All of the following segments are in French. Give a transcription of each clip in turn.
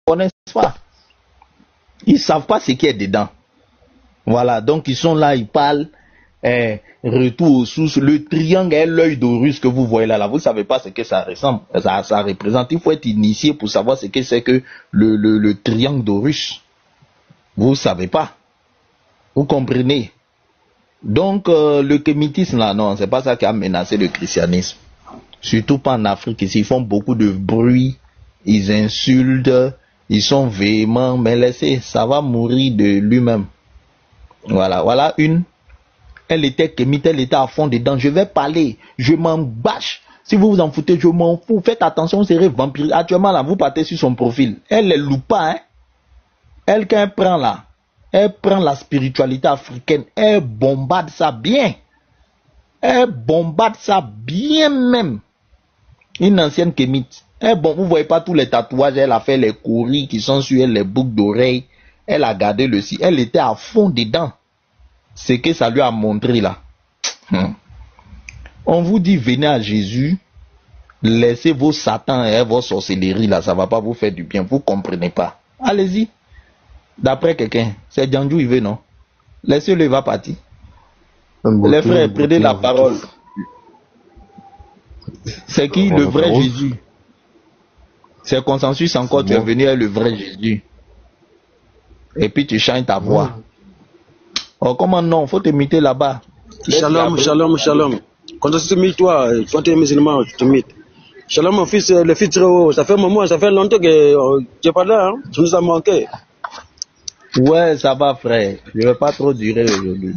connaissent pas. Ils ne savent pas ce qui est dedans. Voilà, donc ils sont là, ils parlent, retour aux sources. Le triangle est l'œil d'Horus que vous voyez là, vous ne savez pas ce que ça ressemble, ça représente. Il faut être initié pour savoir ce que c'est que le triangle d'Horus. Vous ne savez pas. Vous comprenez? Donc, le kémitisme là, non, c'est pas ça qui a menacé le christianisme. Surtout pas en Afrique, ici, ils font beaucoup de bruit, ils insultent, ils sont véhéments, mais laissez, ça va mourir de lui-même. Voilà une. Elle était kémite, elle était à fond dedans. Je vais parler, je m'en bâche. Si vous vous en foutez, je m'en fous. Faites attention, vous serez vampire. Actuellement là, vous partez sur son profil. Elle ne loupe pas, hein. Elle, quand elle prend là, elle prend la spiritualité africaine, elle bombarde ça bien. Elle bombarde ça bien même. Une ancienne kémite. Vous voyez pas tous les tatouages, elle a fait les courris qui sont sur elle, les boucles d'oreilles. Elle a gardé le si. Elle était à fond dedans. C'est que ça lui a montré là. On vous dit, venez à Jésus, laissez vos satans et vos sorcelleries là, ça va pas vous faire du bien. Vous comprenez pas. Allez-y. D'après quelqu'un, c'est Django, il veut, non? Laissez-le, il va partir. Les frères, prenez la parole. C'est qui le vrai Jésus? C'est consensus encore, tu es venu à le vrai Jésus. Et puis tu chantes ta voix. Oh, comment non? Faut te imiter là-bas. Shalom. Quand tu te mites, toi, tu es musulman, tu te mites. Shalom, mon fils, le fils très haut. Ça fait un moment, ça fait longtemps que tu n'es pas là, hein? Tu nous as manqué. Ouais, ça va, frère. Je ne vais pas trop durer aujourd'hui.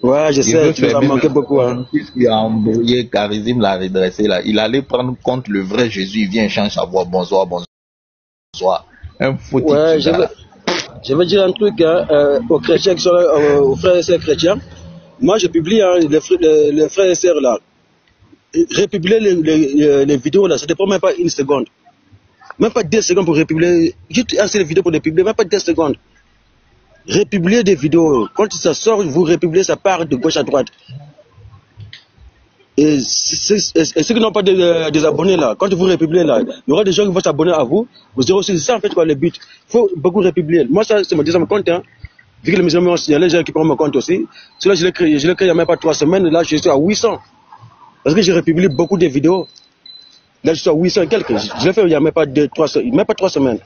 Ouais, je sais, tu nous as manqué beaucoup. Hein. Il a embrouillé, Charisme l'a redressé là. Il allait prendre compte le vrai Jésus. Il vient changer sa voix. Bonsoir. Un faux type. Ouais, je vais dire un truc hein, aux chrétiens qui sont là, aux frères et sœurs chrétiens. Moi, je publie hein, les frères et sœurs là. Républier les vidéos là, ça ne prend même pas une seconde. Même pas 10 secondes pour républier. Juste assez de vidéos pour les publier, même pas 10 secondes. Républier des vidéos. Quand ça sort, vous républiez, ça part de gauche à droite. Et ceux qui n'ont pas des abonnés là, quand vous républiez là, il y aura des gens qui vont s'abonner à vous. Vous aurez aussi ça en fait quoi le but. Il faut beaucoup républier. Moi ça c'est mon deuxième compte. Hein. Vu que les musulmans il y a les gens qui prennent mon compte aussi. Celui-là je l'ai créé il n'y a même pas 3 semaines. Là je suis à 800. Parce que j'ai républié beaucoup de vidéos. Là je suis à 800 et quelques. Je l'ai fait il n'y a même pas 3 semaines.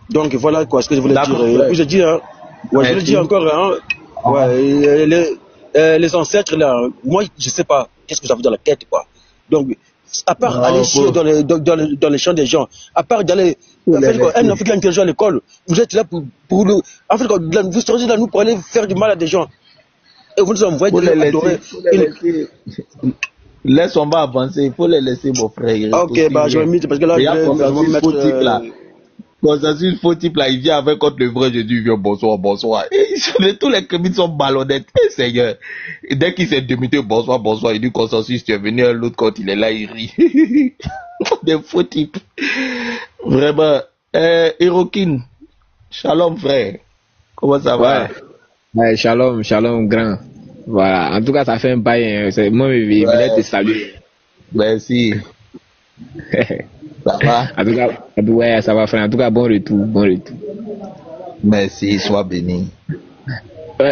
Donc voilà quoi ce que je voulais dire. Et puis je dis, hein, ouais, je le dis encore, hein, ouais, les ancêtres là, moi je sais pas qu'est-ce que vous avez dans la tête quoi. Donc à part aller chier dans les champs des gens, à part d'aller un Africain intelligent à l'école, vous êtes là pour nous. En fait, vous serez là nous pour aller faire du mal à des gens. Et vous nous envoyez de les adorer. Laisse, on va avancer, il faut les laisser mon frère. Ok, bah je vais mettre parce que là je vais mettre. Quand ça suit le faux type là, il vient avec contre le vrai Jésus, il vient bonsoir. Et tous les commis sont ballonnettes, Seigneur. Et dès qu'il s'est démuté, bonsoir, il dit consensus, tu es venu à l'autre côté, il est là, il rit. Des faux types. Vraiment. Hirokin, shalom frère. Comment ça va? Ouais, shalom grand. Voilà, en tout cas ça fait un bail, moi je voulais te saluer. Merci. Ça va? En tout cas, ouais, ça va frère. En tout cas, bon retour. Merci, sois béni.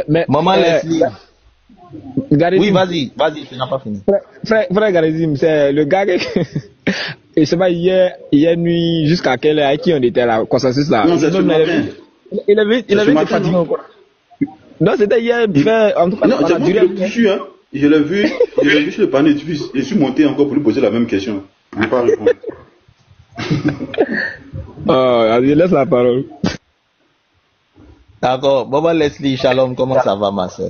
Mais, Maman Leslie. Garizim, oui, vas-y, tu n'as pas fini. Frère Garizim, c'est le gars que... Et c'est pas hier nuit, jusqu'à quelle heure, à qui on était là, consensus là. Non, c'est ce matin. Il avait été fatigué encore. Non, c'était hier, en tout cas, non, j'ai vu le fichu, hein. Je l'ai vu sur le panneau du fils. Je suis monté encore pour lui poser la même question. Il n'a pas répondu. Je laisse la parole. D'accord. Maman Leslie, shalom, comment ça va, ma soeur?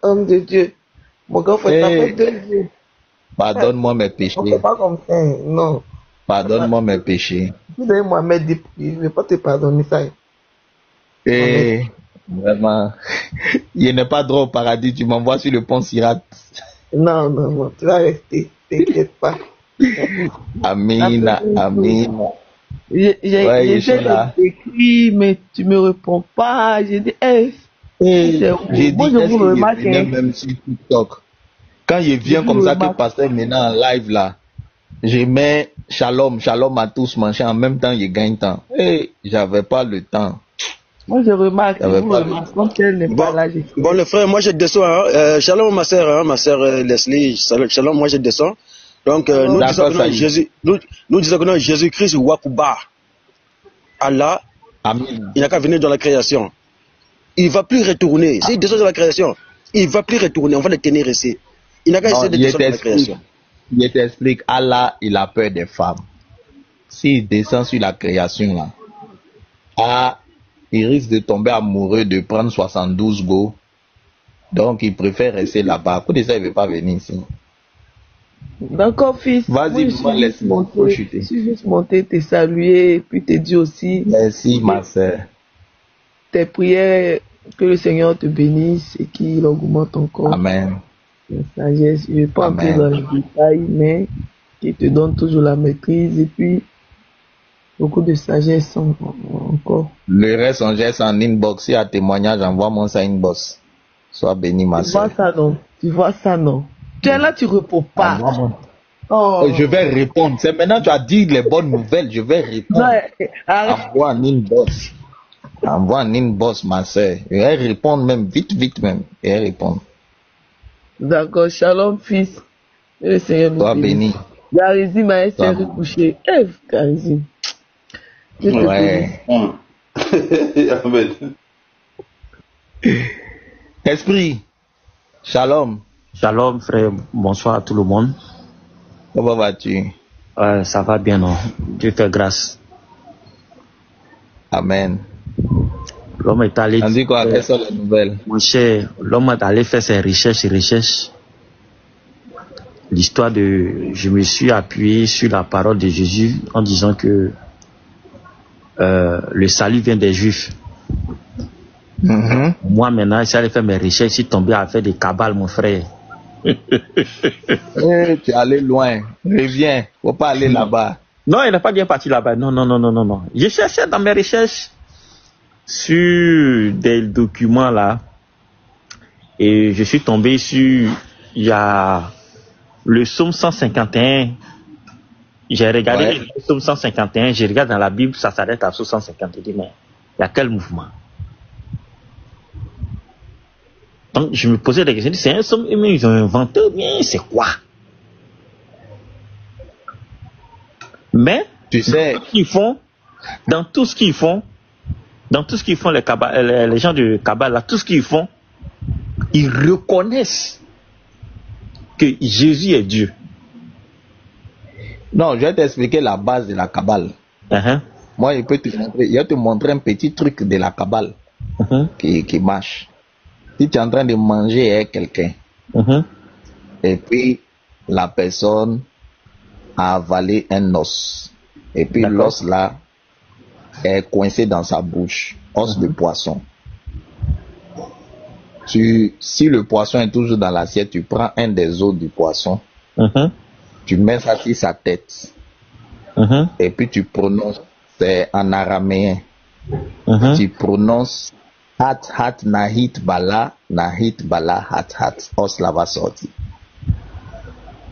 Homme de Dieu. Mon gars, faut taper 2 jours. Pardonne-moi mes péchés. On ne fait pas comme ça, non. Pardonne-moi mes péchés. Tu donnes Mohamed dit, je ne vais pas te pardonner ça. Et vraiment, il n'est pas droit au paradis, tu m'envoies sur le pont Sirat. Non, tu vas rester, t'inquiète pas. Amina. J'ai écrit, mais tu me réponds pas. J'ai dit, j'ai dit, même sur TikTok. Quand il vient comme ça que pasteur maintenant en live là, je mets shalom à tous, machin, en même temps, je gagne temps. Et j'avais pas le temps. Moi, je remarque, quand elle n'est pas là, bon, le frère, moi, je descends, shalom, ma sœur, Leslie, shalom, moi, je descends. Donc, nous disons que non, Jésus-Christ, Wakuba, Allah, amen. Il n'a qu'à venir dans la création. Il ne va plus retourner. S'il descend dans la création, il ne va plus retourner. On va le tenir ici. Il n'a qu'à essayer de descendre dans la création. Je t'explique, Allah, il a peur des femmes. S'il descend sur la création, là, il risque de tomber amoureux, de prendre 72 go. Donc, il préfère rester là-bas. À côté de ça, il ne veut pas venir ici. D'accord, fils. Vas-y, je suis juste monté te saluer et puis te dire aussi. Merci, ma sœur. Tes prières, que le Seigneur te bénisse et qu'il augmente encore. Amen. La sagesse, je ne vais pas entrer dans les détails, mais qu'il te donne toujours la maîtrise et puis beaucoup de sagesse encore. Le reste, on geste en inbox. Si y a témoignage, envoie-moi ça inbox. Sois béni, ma soeur. Tu vois ça, non? Tu es là, tu ne réponds pas. Oh. Je vais répondre. C'est maintenant que tu as dit les bonnes nouvelles. Je vais répondre. Envoie un inbox. Envoie un inbox, ma soeur. Je vais répondre même, vite même. Je vais répondre. D'accord, shalom, fils. Le Seigneur nous bénit. Garizim a s'est recouché. Garizim. Ouais. Esprit. Shalom. Shalom, frère. Bonsoir à tout le monde. Comment vas-tu? Ça va bien, non? Dieu fait grâce. Amen. L'homme est allé. On dit quoi? Quelles sont les nouvelles? Mon cher, l'homme est allé faire ses recherches. L'histoire je me suis appuyé sur la parole de Jésus en disant que le salut vient des Juifs. Moi maintenant, j'allais faire mes recherches, je suis tombé à faire des cabales, mon frère. Tu es allé loin. Reviens. Faut pas aller là-bas. Non, il n'est pas bien parti là-bas. Non. Je cherchais dans mes recherches sur des documents là. Et je suis tombé sur, il y a le psaume 151. J'ai regardé le psaume 151. Je regarde dans la Bible, ça s'arrête à 150. Je dis, mais il y a quel mouvement? Donc, je me posais des questions. C'est un psaume, mais ils ont inventé, mais c'est quoi? Mais, tu sais, dans tout ce qu'ils font, les gens de Kabbale, là, tout ce qu'ils font, ils reconnaissent que Jésus est Dieu. Non, je vais t'expliquer la base de la Kabbale. Moi, je vais te montrer un petit truc de la Kabbale qui marche. Si tu es en train de manger avec quelqu'un, et puis la personne a avalé un os, et puis l'os là est coincé dans sa bouche, os de poisson. Si le poisson est toujours dans l'assiette, tu prends un des os du poisson, tu mets ça sur sa tête, et puis tu prononces, c'est en araméen, tu prononces hat nahit bala hat, os là va sortir.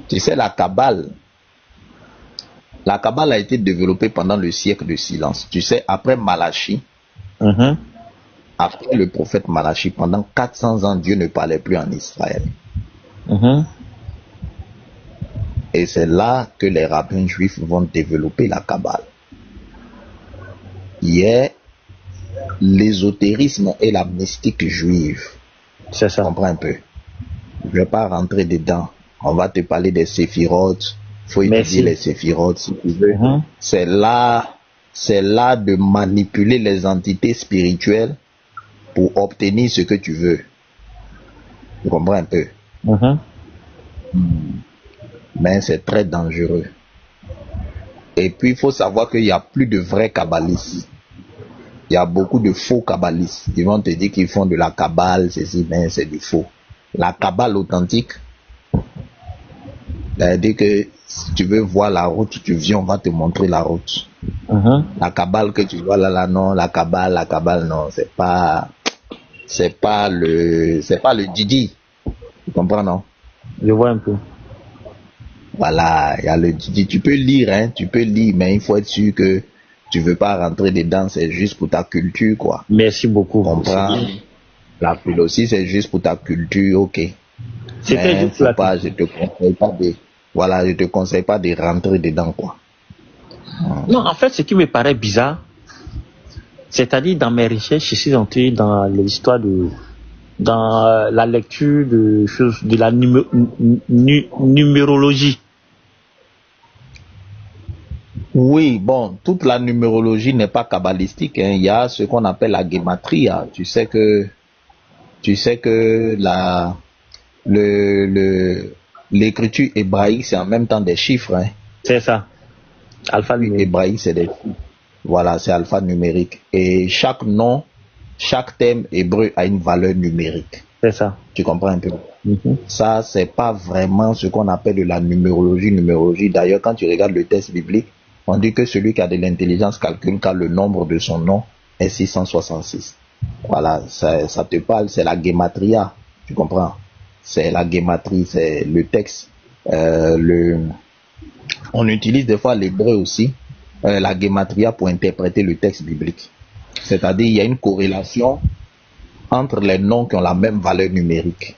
Tu sais, la Kabbale a été développée pendant le siècle de silence. Tu sais, après Malachi, après le prophète Malachi, pendant 400 ans, Dieu ne parlait plus en Israël. Et c'est là que les rabbins juifs vont développer la Kabbale. Il y a l'ésotérisme et la mystique juive. C'est ça. Comprends un peu. Je ne vais pas rentrer dedans. On va te parler des séphirotes. Il faut étudier les séphirotes si tu veux. C'est là de manipuler les entités spirituelles pour obtenir ce que tu veux. Tu comprends un peu? Mais c'est très dangereux. Et puis il faut savoir qu'il n'y a plus de vrais kabbalistes. Il y a beaucoup de faux kabbalistes. Ils vont te dire qu'ils font de la kabbale, mais c'est du faux. La kabbale authentique, c'est-à-dire que si tu veux voir la route, tu viens, on va te montrer la route. La kabbale que tu vois là, non, la kabbale, non, c'est pas le Didi. Tu comprends, non? Je vois un peu. Voilà, il y a tu peux lire, hein, tu peux lire, mais il faut être sûr que tu veux pas rentrer dedans, c'est juste pour ta culture, quoi. Merci beaucoup. Comprends? La philosophie, c'est juste pour ta culture, ok. C'était juste la pas, je te conseille pas de, voilà, je te conseille pas de rentrer dedans, quoi. Non, en fait, ce qui me paraît bizarre, c'est-à-dire dans mes recherches, je suis entré dans l'histoire dans la lecture de choses, de la numérologie. Oui, bon, toute la numérologie n'est pas kabbalistique, hein. Il y a ce qu'on appelle la gematria. Tu sais que l'écriture hébraïque, c'est en même temps des chiffres, hein. C'est ça. Alphanumérique. Hébraïque, c'est des chiffres. Voilà, c'est alphanumérique. Et chaque nom, chaque thème hébreu a une valeur numérique. C'est ça. Tu comprends un peu? Ça, c'est pas vraiment ce qu'on appelle de la numérologie. D'ailleurs, quand tu regardes le texte biblique, on dit que celui qui a de l'intelligence calcule car le nombre de son nom est 666. Voilà, ça te parle, c'est la gematria. Tu comprends? C'est la gematrie, c'est le texte. On utilise des fois l'hébreu aussi, la gematria, pour interpréter le texte biblique. C'est-à-dire, il y a une corrélation entre les noms qui ont la même valeur numérique.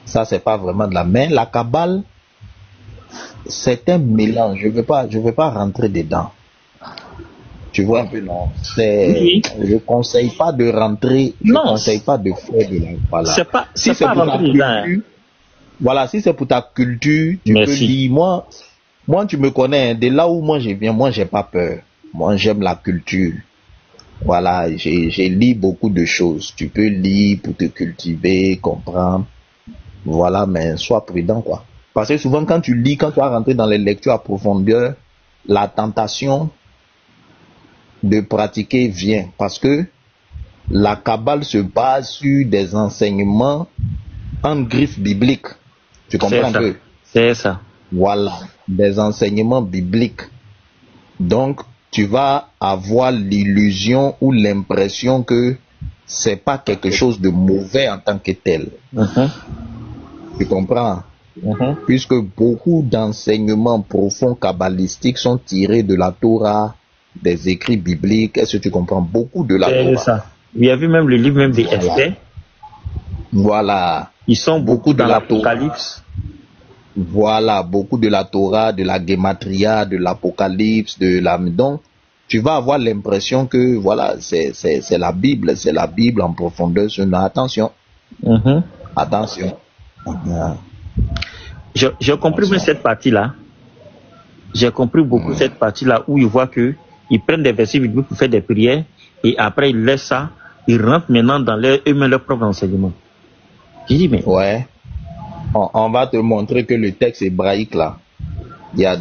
Ça, c'est pas vraiment de la main. La Kabbale, c'est un mélange. Je veux pas rentrer dedans. Tu vois un peu, non? Oui. Je conseille pas de rentrer. Je conseille pas de faire de la. Voilà. C'est pas rentrer dedans. Voilà, si c'est pour ta culture, tu peux lire. Moi, tu me connais. Hein, de là où moi je viens, moi, j'ai pas peur. Moi, j'aime la culture. Voilà, j'ai lu beaucoup de choses. Tu peux lire pour te cultiver, comprendre. Voilà, mais sois prudent, quoi. Parce que souvent, quand tu lis, quand tu vas rentrer dans les lectures à profondeur, la tentation de pratiquer vient. Parce que la Kabbale se base sur des enseignements en griffe biblique. Tu comprends un peu? C'est ça. Voilà, des enseignements bibliques. Donc, tu vas avoir l'illusion ou l'impression que c'est pas quelque chose de mauvais en tant que tel. Tu comprends? Puisque beaucoup d'enseignements profonds kabbalistiques sont tirés de la Torah, des écrits bibliques. Est-ce que tu comprends? Beaucoup de la Torah. C'est ça. Il y a vu même le livre même des Esther. Voilà. Ils sont beaucoup dans l'Apocalypse. Voilà, beaucoup de la Torah, de la gematria, de l'Apocalypse, donc tu vas avoir l'impression que voilà, c'est la Bible en profondeur. Attention. Attention. J'ai compris bien cette partie-là. J'ai compris beaucoup cette partie-là où ils voient que ils prennent des versets bibliques pour faire des prières et après ils laissent ça, ils rentrent maintenant dans eux-mêmes leur propre enseignement. J'ai dit mais ouais. On va te montrer que le texte hébraïque là, il y a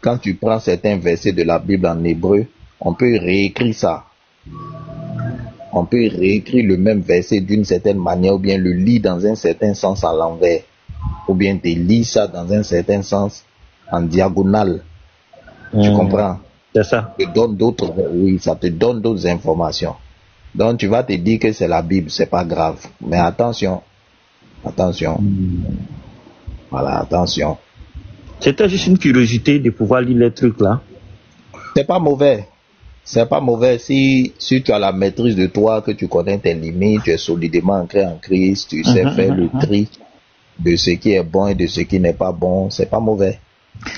quand tu prends certains versets de la Bible en hébreu, on peut réécrire ça. On peut réécrire le même verset d'une certaine manière, ou bien le lire dans un certain sens à l'envers, ou bien te lire ça dans un certain sens en diagonale. Tu comprends? C'est ça. Ça te donne d'autres informations. Donc tu vas te dire que c'est la Bible, c'est pas grave. Mais attention. Voilà, attention. C'était juste une curiosité de pouvoir lire les trucs là. C'est pas mauvais. Si tu as la maîtrise de toi, que tu connais tes limites, tu es solidement ancré en Christ, tu sais faire le tri de ce qui est bon et de ce qui n'est pas bon, c'est pas mauvais.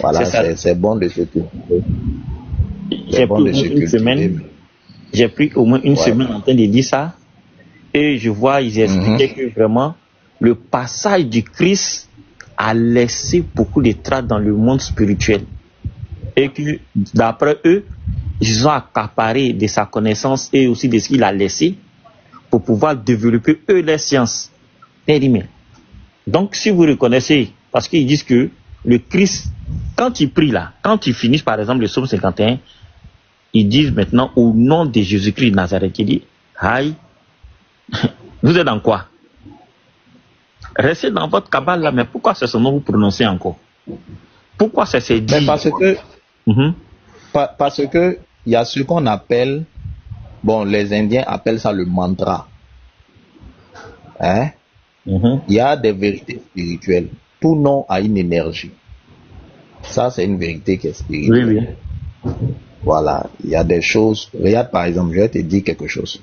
Voilà, c'est bon de se cultiver. J'ai pris au moins une semaine en train de dire ça. Et je vois, ils expliquaient que vraiment, le passage du Christ a laissé beaucoup de traces dans le monde spirituel. Et que, d'après eux, ils ont accaparé de sa connaissance et aussi de ce qu'il a laissé pour pouvoir développer eux les sciences. Donc, si vous reconnaissez, parce qu'ils disent que le Christ, quand il prie là, quand il finit par exemple le psaume 51, ils disent maintenant au nom de Jésus-Christ de Nazareth, il dit, aïe, vous êtes dans quoi? Restez dans votre Kabbale là, mais pourquoi c'est ce nom vous prononcez encore? Pourquoi c'est dit? Mais parce que il y a ce qu'on appelle, les Indiens appellent ça le mantra. Hein? Il y a des vérités spirituelles. Tout nom a une énergie. Ça, c'est une vérité qui est spirituelle. Oui, oui. Voilà, il y a des choses. Regarde, par exemple, je vais te dire quelque chose.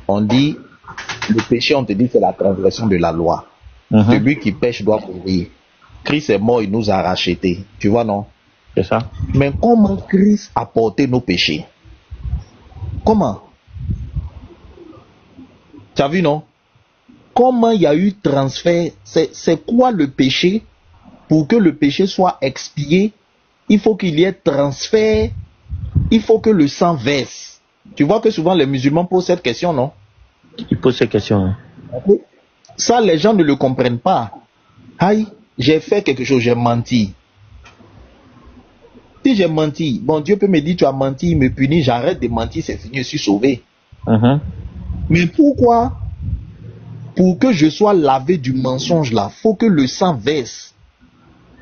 On dit, le péché, on te dit, c'est la transgression de la loi. Celui qui pêche doit mourir. Christ est mort, il nous a rachetés. Tu vois, non? C'est ça. Mais comment Christ a porté nos péchés? Comment? Tu as vu, non? Comment il y a eu transfert? C'est quoi le péché? Pour que le péché soit expié, il faut qu'il y ait transfert. Il faut que le sang verse. Tu vois que souvent les musulmans posent cette question, non? Ils posent cette question. Hein. Ça, les gens ne le comprennent pas. Aïe, j'ai fait quelque chose, j'ai menti. Si j'ai menti, bon, Dieu peut me dire tu as menti, il me punit, j'arrête de mentir, c'est fini, je suis sauvé. Mais pourquoi? Pour que je sois lavé du mensonge là, faut que le sang verse.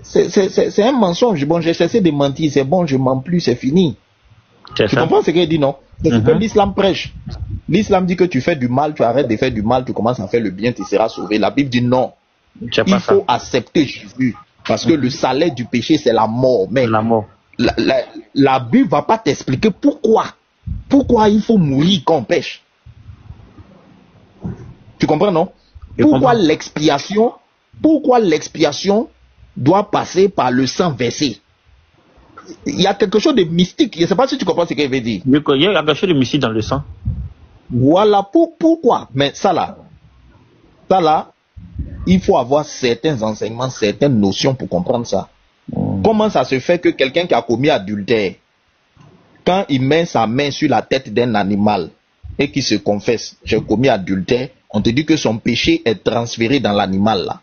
C'est un mensonge. Bon, j'ai cessé de mentir, c'est bon, je mens plus, c'est fini. Tu comprends ce qu'il dit, non? C'est ce que l'islam prêche. L'islam dit que tu fais du mal, tu arrêtes de faire du mal, tu commences à faire le bien, tu seras sauvé. La Bible dit non. Il faut accepter Jésus. Parce que le salaire du péché, c'est la mort. Mais la mort. La Bible ne va pas t'expliquer pourquoi. Pourquoi il faut mourir quand on pêche. Tu comprends, non? Pourquoi l'expiation doit passer par le sang versé? Il y a quelque chose de mystique. Je ne sais pas si tu comprends ce qu'il veut dire. Il y a quelque chose de mystique dans le sang. Voilà pourquoi. Mais ça là, il faut avoir certains enseignements, certaines notions pour comprendre ça. Comment ça se fait que quelqu'un qui a commis adultère, quand il met sa main sur la tête d'un animal et qu'il se confesse, j'ai commis adultère, on te dit que son péché est transféré dans l'animal là.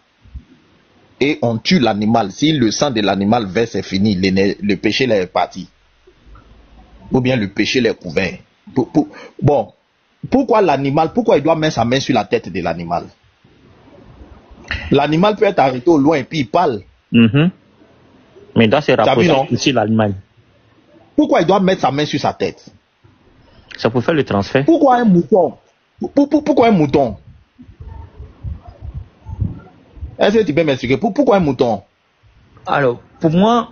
Et on tue l'animal. Si le sang de l'animal verse, c'est fini, le péché là est parti. Ou bien le péché là est couvert. Bon, pourquoi il doit mettre sa main sur la tête de l'animal? L'animal peut être arrêté au loin et puis il parle. Mais dans ces rapports, ici l'animal. Pourquoi il doit mettre sa main sur sa tête? Ça peut faire le transfert. Pourquoi un mouton? Pourquoi un mouton? Est-ce que tu peux m'expliquer pourquoi un mouton? Alors, pour moi,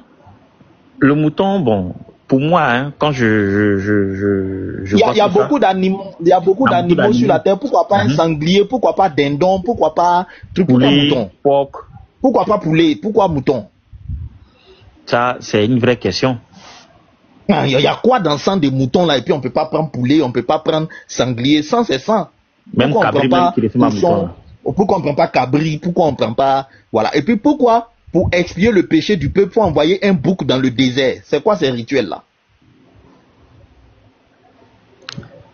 le mouton, bon, pour moi, hein, quand je il y a beaucoup d'animaux, sur la terre. Pourquoi pas un sanglier? Pourquoi pas dindon? Pourquoi pas pourquoi mouton? Porc. Pourquoi pas poulet? Pourquoi mouton? Ça, c'est une vraie question. Il y a quoi dans le sang des moutons là? Et puis on peut pas prendre poulet, on peut pas prendre sanglier. Sang, c'est sang. Même cabri, même qui est mouton. Pourquoi on ne prend pas cabri? Pourquoi on ne prend pas... Voilà. Et puis pourquoi, pour expier le péché du peuple, il faut envoyer un bouc dans le désert? C'est quoi ces rituels-là?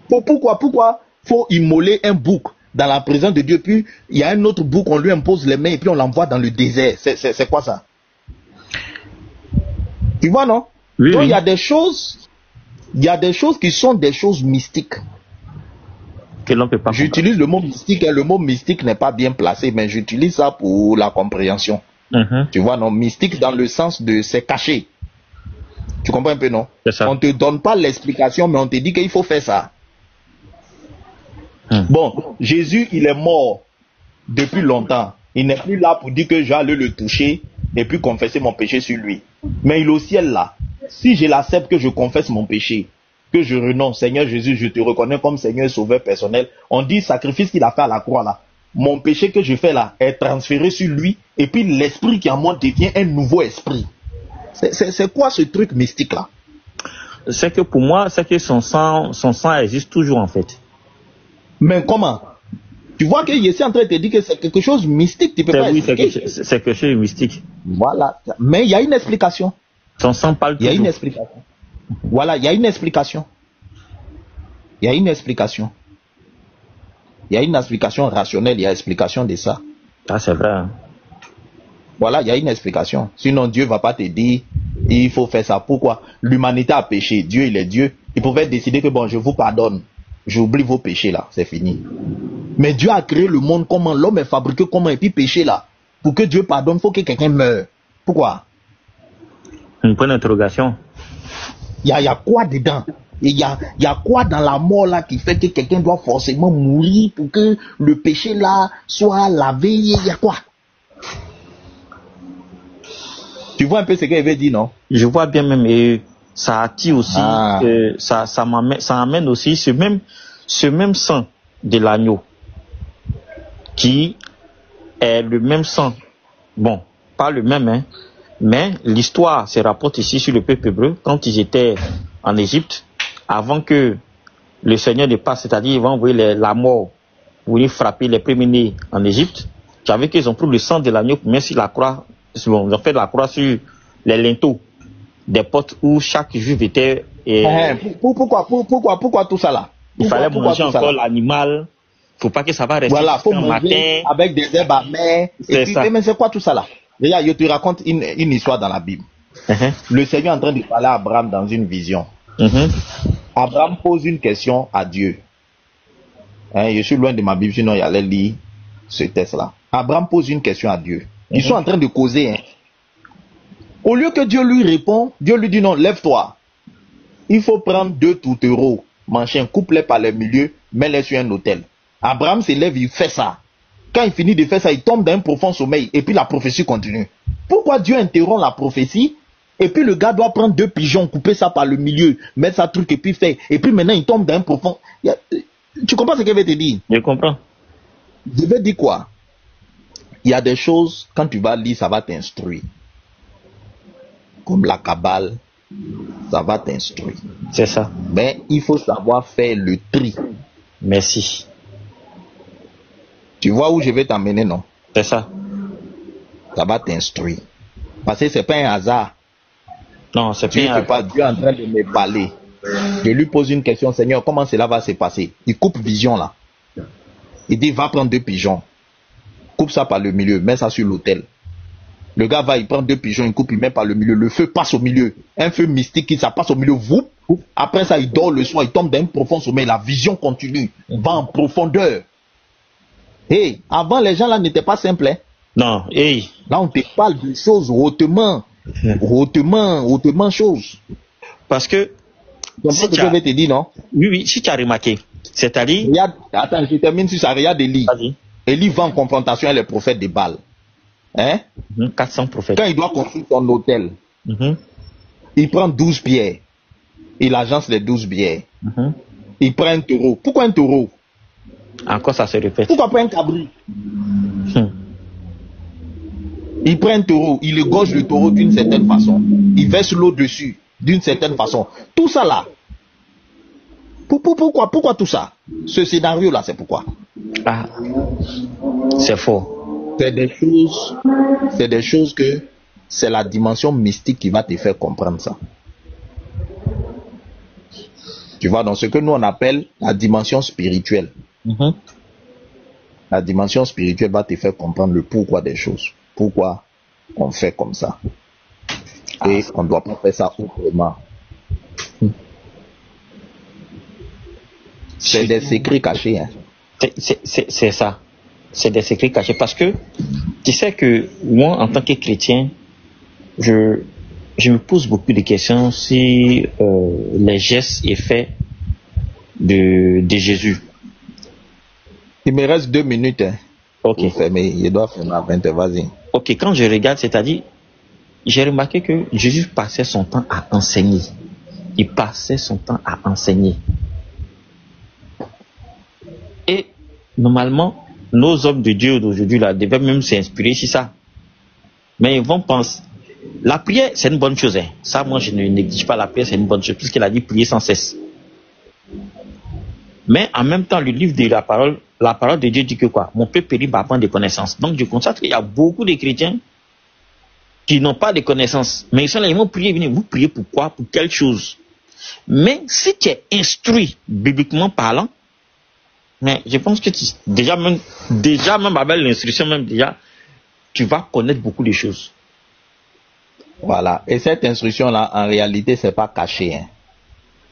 Pourquoi faut immoler un bouc dans la présence de Dieu? Puis il y a un autre bouc, on lui impose les mains et puis on l'envoie dans le désert. C'est quoi ça? Tu vois, non? Oui, donc oui. Il y a des choses qui sont des choses mystiques. J'utilise le mot mystique et le mot mystique n'est pas bien placé, mais j'utilise ça pour la compréhension. Tu vois, non, mystique dans le sens de c'est caché. Tu comprends un peu, non? On ne te donne pas l'explication, mais on te dit qu'il faut faire ça. Bon, Jésus, il est mort depuis longtemps. Il n'est plus là pour dire que j'allais le toucher et puis confesser mon péché sur lui. Mais il est au ciel là. Si je l'accepte, que je confesse mon péché, que je renonce, Seigneur Jésus, je te reconnais comme Seigneur et Sauveur personnel. On dit sacrifice qu'il a fait à la croix là. Mon péché que je fais là est transféré sur lui et puis l'esprit qui en moi devient un nouveau esprit. C'est quoi ce truc mystique là? C'est que pour moi, c'est que son sang existe toujours en fait. Mais comment? Tu vois que je suis en train de te dire que c'est quelque chose de mystique, tu peux pas expliquer. C'est quelque chose de mystique. Voilà. Mais il y a une explication. Son sang parle toujours. Il y a une explication. Voilà, il y a une explication. Il y a une explication. Il y a une explication rationnelle, il y a une explication de ça. Ah, c'est vrai. Hein. Voilà, il y a une explication. Sinon, Dieu ne va pas te dire, il faut faire ça. Pourquoi? L'humanité a péché. Dieu, il est Dieu. Il pouvait décider que, bon, je vous pardonne. J'oublie vos péchés là, c'est fini. Mais Dieu a créé le monde comment? L'homme est fabriqué comment? Et puis péché là. Pour que Dieu pardonne, il faut que quelqu'un meure. Pourquoi? Une bonne interrogation. Il y a quoi dedans? Il y a quoi dans la mort là qui fait que quelqu'un doit forcément mourir pour que le péché là soit lavé? Il y a quoi? Tu vois un peu ce qu'elle veut dire, non? Je vois bien même, et ça attire aussi, ça amène aussi ce même sang de l'agneau, qui est le même sang. Bon, pas le même, hein, mais l'histoire se rapporte ici sur le peuple hébreu, quand ils étaient en Égypte, avant que le Seigneur ne passe, c'est-à-dire ils vont envoyer la mort pour venir frapper les premiers-nés en Égypte. J'avais qu'ils ont pris le sang de l'agneau pour mettre sur la croix. Bon, ils ont fait la croix sur les linteaux des portes où chaque juif était. Pourquoi tout ça là? Il fallait manger encore l'animal. Faut pas que ça va rester. Voilà, faut manger matin avec des herbes amères. Et puis, mais c'est quoi tout ça là? Regarde, je te raconte une histoire dans la Bible. Le Seigneur est en train de parler à Abraham dans une vision. Abraham pose une question à Dieu. Je suis loin de ma Bible, sinon il allait lire ce texte-là. Abraham pose une question à Dieu. Ils sont en train de causer. Au lieu que Dieu lui répond, Dieu lui dit non, lève-toi. Il faut prendre 2 tourtereaux, machin, coupe-les par le milieu, mets-les sur un autel. Abraham se lève, il fait ça. Quand il finit de faire ça, il tombe dans un profond sommeil et puis la prophétie continue. Pourquoi Dieu interrompt la prophétie et puis le gars doit prendre 2 pigeons, couper ça par le milieu, mettre ça truc et puis faire. Et puis maintenant il tombe dans un profond... Tu comprends ce qu'elle veut te dire? Je comprends. Je veux dire quoi? Il y a des choses, quand tu vas lire, ça va t'instruire. Comme la Kabbale, ça va t'instruire. C'est ça. Mais il faut savoir faire le tri. Merci. Tu vois où je vais t'emmener, non? C'est ça. Ça va t'instruire. Parce que c'est pas un hasard. Non, c'est pas un hasard. Dieu est en train de me parler. Je lui pose une question, Seigneur, comment cela va se passer? Il coupe vision là. Il dit, va prendre 2 pigeons. Coupe ça par le milieu, mets ça sur l'autel. Le gars va, il prend 2 pigeons, il coupe, il met par le milieu. Le feu passe au milieu. Un feu mystique, ça passe au milieu. Après ça, il dort le soir, il tombe dans un profond sommeil. La vision continue. Va en profondeur. Hey, avant, les gens là n'étaient pas simples. Hein? Non, hey. Là, on te parle de choses hautement choses. Parce que... Si tu avais te dit, non? Oui, si tu as remarqué. C'est-à-dire... Attends, je termine sur ça. Regarde Élie. Élie va en confrontation avec les prophètes de Baal. Hein? 400 prophètes. Quand il doit construire son hôtel, il prend 12 pierres. Il agence les 12 pierres. Il prend un taureau. Pourquoi un taureau? Encore ça se répète. Pourquoi pas un cabri? Il prend un taureau, il égorge le taureau d'une certaine façon. Il verse l'eau dessus d'une certaine façon. Tout ça là. Pourquoi tout ça? Ce scénario là, c'est pourquoi? Ah, c'est faux. C'est des choses que c'est la dimension mystique qui va te faire comprendre ça. Tu vois, dans ce que nous on appelle la dimension spirituelle. La dimension spirituelle va te faire comprendre le pourquoi des choses. Pourquoi on fait comme ça. Et on ne doit pas faire ça autrement. C'est des secrets cachés. Hein. C'est ça. C'est des secrets cachés. Parce que tu sais que moi, en tant que chrétien, je me pose beaucoup de questions sur les gestes et faits de Jésus. Il me reste 2 minutes. Hein, ok. Mais il doit faire ma 20, vas-y. Ok, quand je regarde, c'est-à-dire, j'ai remarqué que Jésus passait son temps à enseigner. Il passait son temps à enseigner. Et normalement, nos hommes de Dieu d'aujourd'hui là devaient même s'inspirer sur ça. Mais ils vont penser. La prière, c'est une bonne chose. Hein. Ça, moi, je ne néglige pas la prière, c'est une bonne chose, puisqu'il a dit prier sans cesse. Mais en même temps, le livre de la parole de Dieu dit que quoi? Mon peuple périt par manque de connaissances. Donc, je constate qu'il y a beaucoup de chrétiens qui n'ont pas de connaissances. Mais ils sont là, ils vont prier, vous priez pourquoi? Pour quelle chose? Mais si tu es instruit, bibliquement parlant, mais je pense que déjà même avec l'instruction, tu vas connaître beaucoup de choses. Voilà. Et cette instruction-là, en réalité, c'est pas caché. Hein.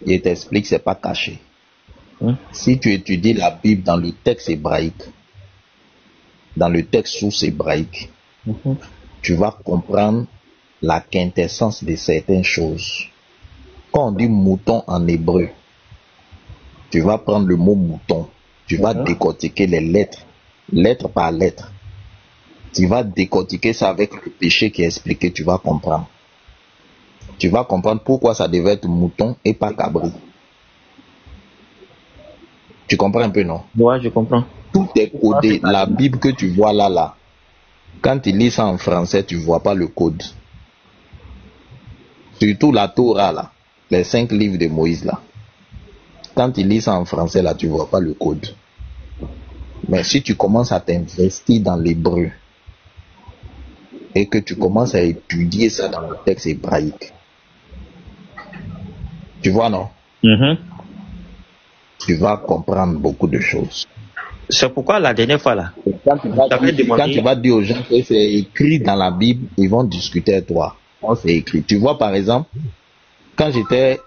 Je t'explique, c'est pas caché. Si tu étudies la Bible dans le texte hébraïque, dans le texte source hébraïque, tu vas comprendre la quintessence de certaines choses. Quand on dit mouton en hébreu, tu vas prendre le mot mouton, tu vas décortiquer les lettres, lettre par lettre. Tu vas décortiquer ça avec le péché qui est expliqué, tu vas comprendre. Tu vas comprendre pourquoi ça devait être mouton et pas cabri. Tu comprends un peu, non? Ouais, je comprends. Tout est codé. La Bible que tu vois là, quand tu lis ça en français, tu vois pas le code. Surtout la Torah là, les 5 livres de Moïse là. Quand tu lis ça en français là, tu vois pas le code. Mais si tu commences à t'investir dans l'hébreu et que tu commences à étudier ça dans le texte hébraïque, tu vois, non? Tu vas comprendre beaucoup de choses. C'est pourquoi la dernière fois là, Quand tu vas dire aux gens que c'est écrit dans la Bible, ils vont discuter avec toi. Oh, c'est écrit. Tu vois, par exemple, quand j'étais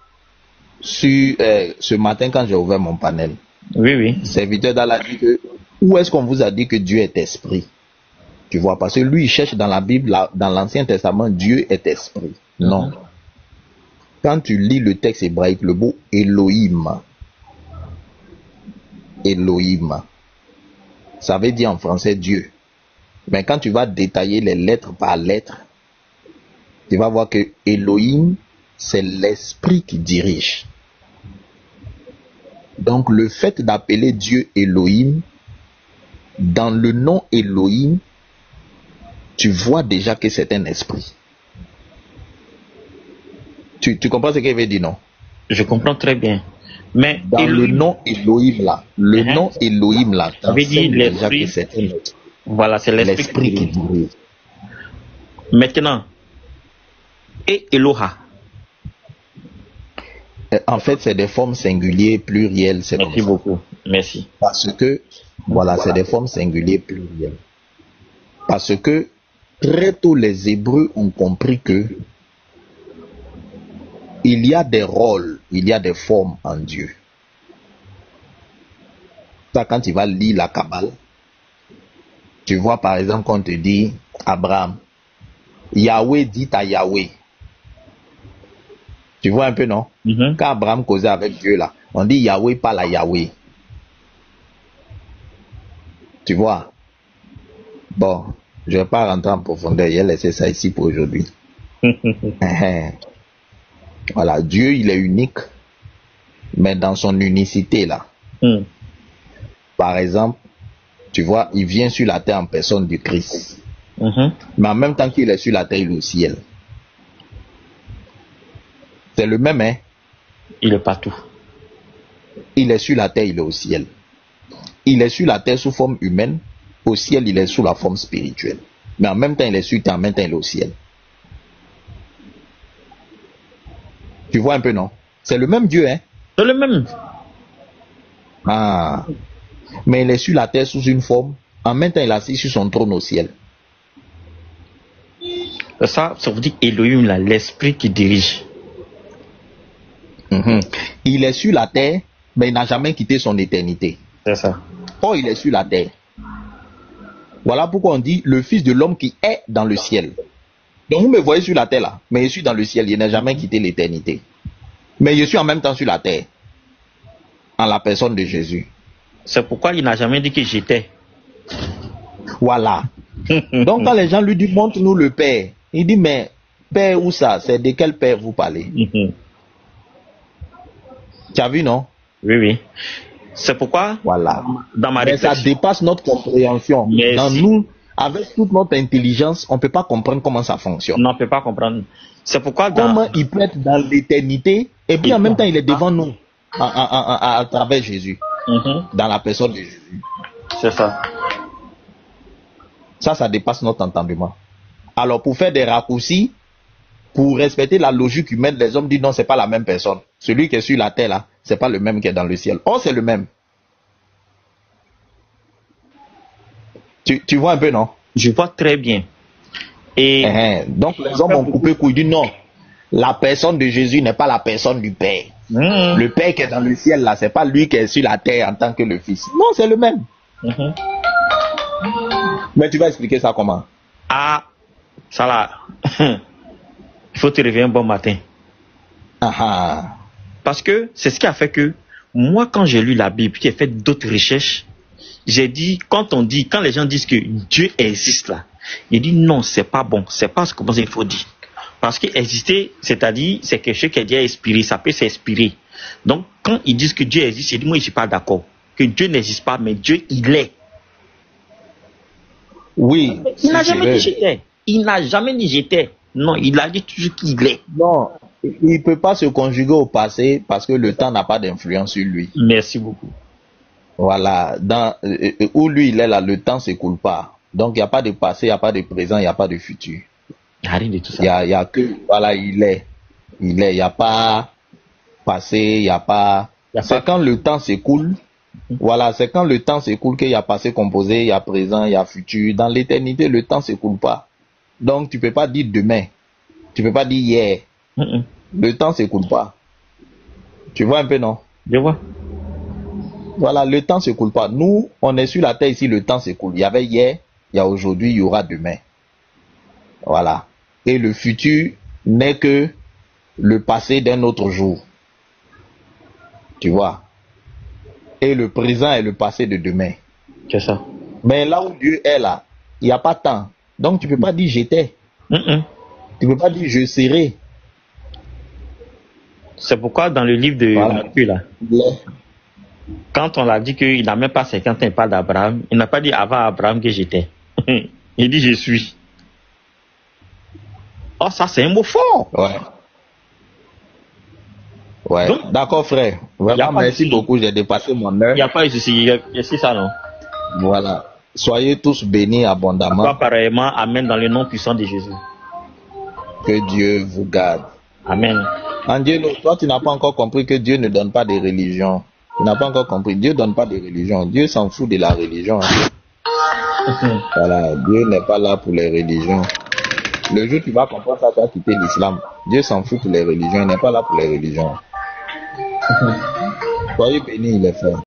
sur ce matin, quand j'ai ouvert mon panel, oui, le serviteur d'Allah dit que où est-ce qu'on vous a dit que Dieu est esprit? Tu vois, parce que lui, il cherche dans la Bible, dans l'Ancien Testament, Dieu est esprit. Non. Quand tu lis le texte hébraïque, le mot Elohim, ça veut dire en français Dieu. Mais quand tu vas détailler les lettres par lettre, tu vas voir que Elohim, c'est l'esprit qui dirige. Donc le fait d'appeler Dieu Elohim, dans le nom Elohim, tu vois déjà que c'est un esprit. Tu comprends ce qu'il veut dire, non? Je comprends très bien. Mais dans le nom Elohim là, nom Elohim là, ça veut dire l'esprit. Voilà, c'est l'esprit qui dirige. Maintenant, et Eloha. En fait, c'est des formes singulières, plurielles. Merci beaucoup. Merci. Parce que, voilà, c'est des formes singulières, plurielles. Parce que, très tôt, les Hébreux ont compris que il y a des rôles, il y a des formes en Dieu. Ça, quand tu vas lire la Kabbale, tu vois par exemple qu'on te dit Abraham, Yahweh dit à Yahweh. Tu vois un peu, non? Quand Abraham causait avec Dieu là, on dit Yahweh parle à Yahweh. Tu vois? Bon, je ne vais pas rentrer en profondeur, j'ai laissé ça ici pour aujourd'hui. Voilà, Dieu il est unique, mais dans son unicité là. Par exemple, tu vois, il vient sur la terre en personne du Christ. Mais en même temps qu'il est sur la terre, il est au ciel. C'est le même, hein? Il est partout. Il est sur la terre, il est au ciel. Il est sur la terre sous forme humaine, au ciel il est sous la forme spirituelle. Mais en même temps il est sur terre, en même temps il est au ciel. Tu vois un peu, non? C'est le même Dieu, hein? C'est le même. Ah. Mais il est sur la terre sous une forme. En même temps, il est assis sur son trône au ciel. Ça veut dire Elohim, là, l'esprit qui dirige. Il est sur la terre, mais il n'a jamais quitté son éternité. C'est ça. Or, il est sur la terre. Voilà pourquoi on dit le Fils de l'homme qui est dans le ciel. Donc vous me voyez sur la terre là, mais je suis dans le ciel, il n'a jamais quitté l'éternité. Mais je suis en même temps sur la terre, en la personne de Jésus. C'est pourquoi il n'a jamais dit que j'étais. Voilà. Donc quand les gens lui disent montre-nous le Père, il dit mais Père où ça? C'est de quel Père vous parlez? Tu as vu, non? Oui, oui. C'est pourquoi, voilà. Dans ma réflexion, ça dépasse notre compréhension. Nous, avec toute notre intelligence, on ne peut pas comprendre comment ça fonctionne. Non, on ne peut pas comprendre. C'est pourquoi comment il peut être dans l'éternité et puis en même temps il est devant nous à travers Jésus, dans la personne de Jésus. C'est ça. Ça dépasse notre entendement. Alors pour faire des raccourcis, pour respecter la logique humaine, les hommes disent non, c'est pas la même personne. Celui qui est sur la terre là, c'est pas le même qui est dans le ciel. Oh, c'est le même. Tu vois un peu, non? Je vois très bien. Et donc les hommes ont coupé couille, dit non, la personne de Jésus n'est pas la personne du Père. Le Père qui est dans le ciel là, c'est pas lui qui est sur la terre en tant que le Fils. Non, c'est le même. Mais tu vas expliquer ça comment? Ah, ça là. Il faut te réveiller un bon matin. Parce que c'est ce qui a fait que moi, quand j'ai lu la Bible, j'ai fait d'autres recherches, j'ai dit, quand les gens disent que Dieu existe là, Il dit non, c'est pas bon, c'est pas ce qu'il faut dire. Parce qu'exister, c'est-à-dire, c'est quelque chose qui est déjà inspiré, ça peut s'inspirer. Donc, quand ils disent que Dieu existe, il dit moi, je suis pas d'accord. Que Dieu n'existe pas, mais Dieu, il est. Oui. Il n'a jamais dit j'étais. Il n'a jamais dit j'étais. Non, il a dit toujours qu'il est. Non, il ne peut pas se conjuguer au passé parce que le temps n'a pas d'influence sur lui. Merci beaucoup. Voilà. Où lui il est là, le temps ne s'écoule pas. Donc il n'y a pas de passé, il n'y a pas de présent, il n'y a pas de futur. Il n'y a rien de tout ça. Il y a que, voilà, il est. Il n'y a pas passé, il n'y a pas... C'est quand le temps s'écoule, voilà, c'est quand le temps s'écoule qu'il y a passé composé, il y a présent, il y a futur. Dans l'éternité, le temps ne s'écoule pas. Donc tu ne peux pas dire demain. Tu ne peux pas dire hier. Le temps ne s'écoule pas. Tu vois un peu, non? Je vois. Voilà, le temps ne s'écoule pas. Nous, on est sur la terre ici, le temps s'écoule. Il y avait hier, il y a aujourd'hui, il y aura demain. Voilà. Et le futur n'est que le passé d'un autre jour. Tu vois. Et le présent est le passé de demain. C'est ça. Mais là où Dieu est là, il n'y a pas de temps. Donc tu ne peux pas dire j'étais. Tu ne peux pas dire je serai. C'est pourquoi dans le livre de Matthieu, là, quand on l'a dit qu'il n'a même pas 50 ans, il parle d'Abraham, il n'a pas dit avant Abraham que j'étais. Il dit je suis. Oh, ça c'est un mot fort. Ouais. Ouais. D'accord, frère. Vraiment, merci beaucoup. J'ai dépassé mon heure. Il n'y a pas de souci. C'est ça, non? Voilà. Soyez tous bénis abondamment. Toi, pareillement, amen dans le nom puissant de Jésus. Que Dieu vous garde. Amen. Angelo, toi, tu n'as pas encore compris que Dieu ne donne pas des religions. Tu n'as pas encore compris. Dieu ne donne pas des religions. Dieu s'en fout de la religion. Voilà. Dieu n'est pas là pour les religions. Le jour où tu vas comprendre ça, tu vas quitter l'islam. Dieu s'en fout pour les religions. Il n'est pas là pour les religions. Soyez bénis, les frères.